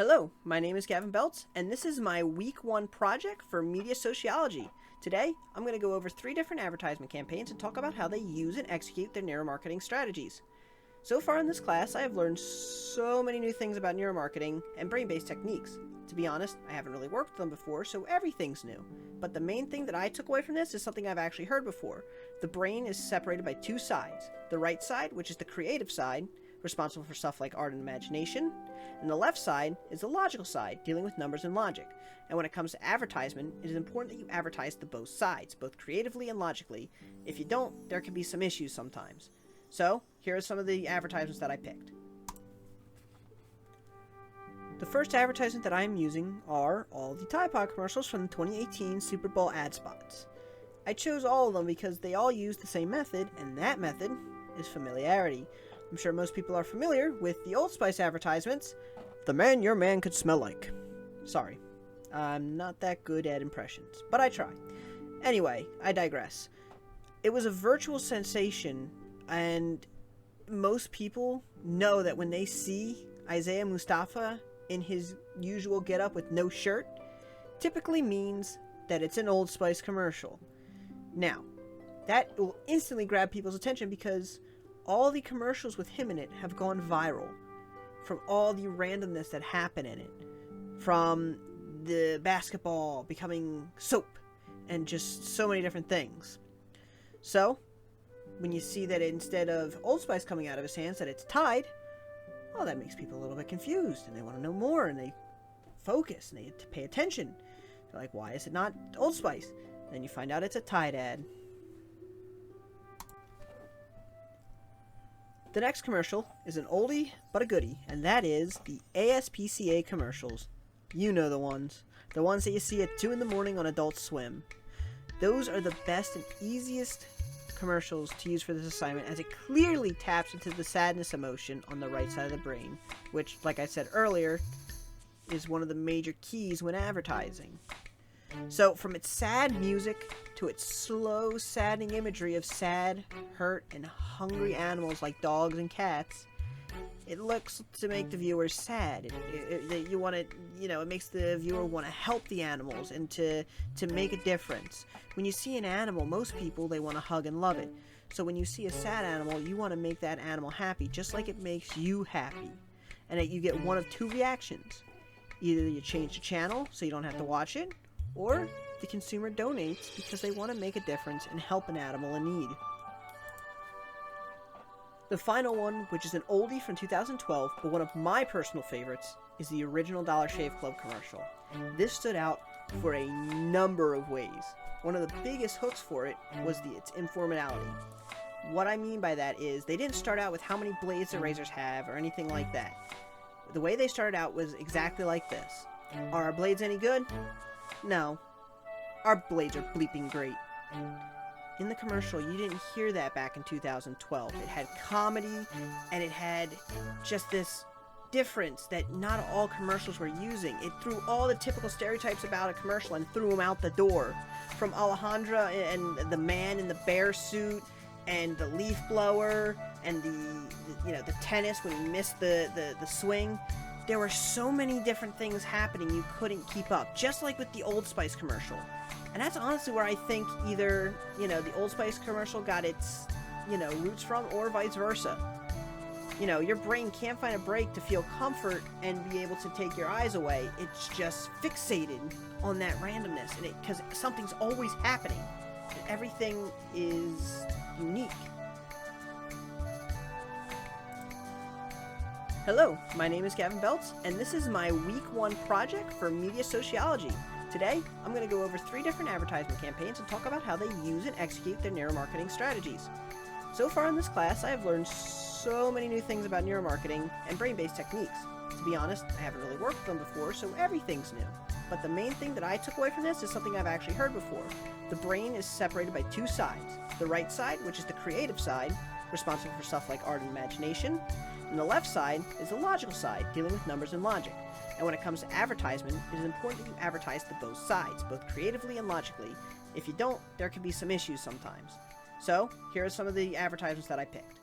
Hello, my name is Gavin Beltz, and this is my Week 1 project for media sociology. Today, I'm going to go over 3 different advertisement campaigns and talk about how they use and execute their neuromarketing strategies. So far in this class, I have learned so many new things about neuromarketing and brain-based techniques. To be honest, I haven't really worked with them before, so everything's new. But the main thing that I took away from this is something I've actually heard before. The brain is separated by 2 sides. The right side, which is the creative side, responsible for stuff like art and imagination, and the left side is the logical side, dealing with numbers and logic. And when it comes to advertisement, it is important that you advertise to both sides, both creatively and logically. If you don't, there can be some issues sometimes. So, here are some of the advertisements that I picked. The first advertisement that I am using are all the Tide Pod commercials from the 2018 Super Bowl ad spots. I chose all of them because they all use the same method, and that method is familiarity. I'm sure most people are familiar with the Old Spice advertisements. The man your man could smell like. Sorry, I'm not that good at impressions, but I try. Anyway, I digress. It was a virtual sensation, and most people know that when they see Isaiah Mustafa in his usual getup with no shirt, typically means that it's an Old Spice commercial. Now, that will instantly grab people's attention because all the commercials with him in it have gone viral from all the randomness that happened in it. From the basketball becoming soap and just so many different things. So, when you see that instead of Old Spice coming out of his hands that it's Tide, well, that makes people a little bit confused and they want to know more and they focus and they pay attention. They're like, why is it not Old Spice? And then you find out it's a Tide ad. The next commercial is an oldie but a goodie, and that is the ASPCA commercials. You know the ones. The ones that you see at 2 in the morning on Adult Swim. Those are the best and easiest commercials to use for this assignment, as it clearly taps into the sadness emotion on the right side of the brain, which, like I said earlier, is one of the major keys when advertising. So, from its sad music to its slow, saddening imagery of sad, hurt, and hungry animals like dogs and cats, it looks to make the viewer sad. It makes the viewer want to help the animals and to make a difference. When you see an animal, most people, they want to hug and love it. So when you see a sad animal, you want to make that animal happy, just like it makes you happy. And you get one of 2 reactions. Either you change the channel so you don't have to watch it, or the consumer donates because they want to make a difference and help an animal in need. The final one, which is an oldie from 2012, but one of my personal favorites, is the original Dollar Shave Club commercial. This stood out for a number of ways. One of the biggest hooks for it was its informality. What I mean by that is they didn't start out with how many blades the razors have or anything like that. The way they started out was exactly like this. Are our blades any good? No. Our blades are bleeping great. In the commercial, you didn't hear that back in 2012. It had comedy, and it had just this difference that not all commercials were using. It threw all the typical stereotypes about a commercial and threw them out the door. From Alejandra and the man in the bear suit, and the leaf blower, and the tennis when he missed the swing. There were so many different things happening you couldn't keep up, just like with the Old Spice commercial. And that's honestly where I think either, the Old Spice commercial got its, roots from, or vice versa. Your brain can't find a break to feel comfort and be able to take your eyes away. It's just fixated on that randomness, and because something's always happening. And everything is unique. Hello, my name is Gavin Beltz, and this is my Week 1 project for media sociology. Today, I'm going to go over 3 different advertisement campaigns and talk about how they use and execute their neuromarketing strategies. So far in this class, I have learned so many new things about neuromarketing and brain-based techniques. To be honest, I haven't really worked with them before, so everything's new. But the main thing that I took away from this is something I've actually heard before. The brain is separated by 2 sides. The right side, which is the creative side, responsible for stuff like art and imagination, and the left side is the logical side, dealing with numbers and logic. And when it comes to advertisement, it is important that you advertise to both sides, both creatively and logically. If you don't, there can be some issues sometimes. So, here are some of the advertisements that I picked.